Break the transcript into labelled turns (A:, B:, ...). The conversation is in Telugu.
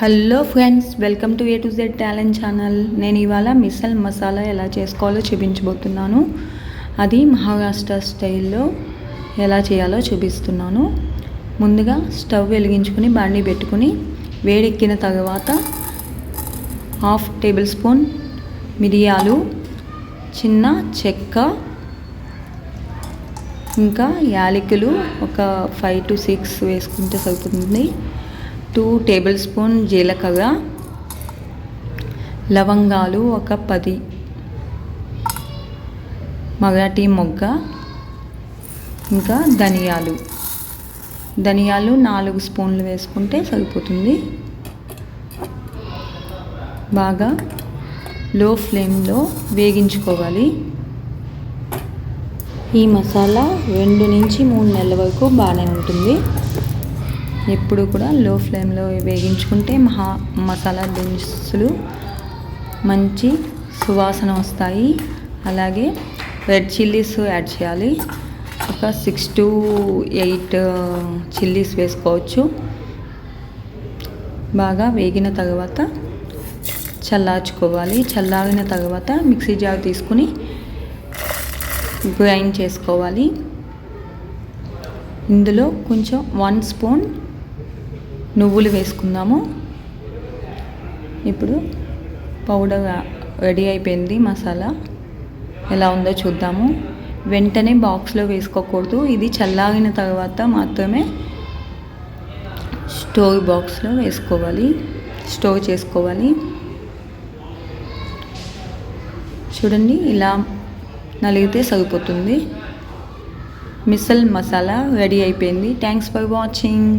A: Hello friends, welcome to A to Z talent channel. నేను ఇవాళ మిసల్ మసాలా ఎలా చేసుకోవాలో చూపించబోతున్నాను. అది మహారాష్ట్ర స్టైల్లో ఎలా చేయాలో చూపిస్తున్నాను. ముందుగా స్టవ్ వెలిగించుకుని బాండీ పెట్టుకుని వేడెక్కిన తర్వాత 1/2 టేబుల్ స్పూన్ మిరియాలు, చిన్న చెక్క, ఇంకా యాలకులు ఒక 5 to 6 వేసుకుంటే సరిపోతుంది. 2 టేబుల్ స్పూన్ జీలకర్ర, లవంగాలు ఒక 10, మరాఠీ మొగ్గ, ఇంకా ధనియాలు 4 స్పూన్లు వేసుకుంటే సరిపోతుంది. బాగా లో ఫ్లేమ్లో వేగించుకోవాలి. ఈ మసాలా 2 నుంచి 3 నెలల వరకు బాగానే ఉంటుంది. ఎప్పుడు కూడా లో ఫ్లేమ్లో వేగించుకుంటే మసాలా దినుసులు మంచి సువాసన వస్తాయి. అలాగే రెడ్ చిల్లీస్ యాడ్ చేయాలి. ఒక 6 to 8 చిల్లీస్ వేసుకోవచ్చు. బాగా వేగిన తర్వాత చల్లార్చుకోవాలి. చల్లారిన తర్వాత మిక్సీ జార్ తీసుకుని గ్రైండ్ చేసుకోవాలి. ఇందులో కొంచెం 1 స్పూన్ నువ్వులు వేసుకుందాము. ఇప్పుడు పౌడర్ రెడీ అయిపోయింది. మసాలా ఎలా ఉందో చూద్దాము. వెంటనే బాక్స్లో వేసుకోకూడదు. ఇది చల్లారిన తర్వాత మాత్రమే స్టోర్ బాక్స్లో స్టోర్ చేసుకోవాలి. చూడండి, ఇలా నలిగితే సరిపోతుంది. మిసల్ మసాలా రెడీ అయిపోయింది. Thanks for watching.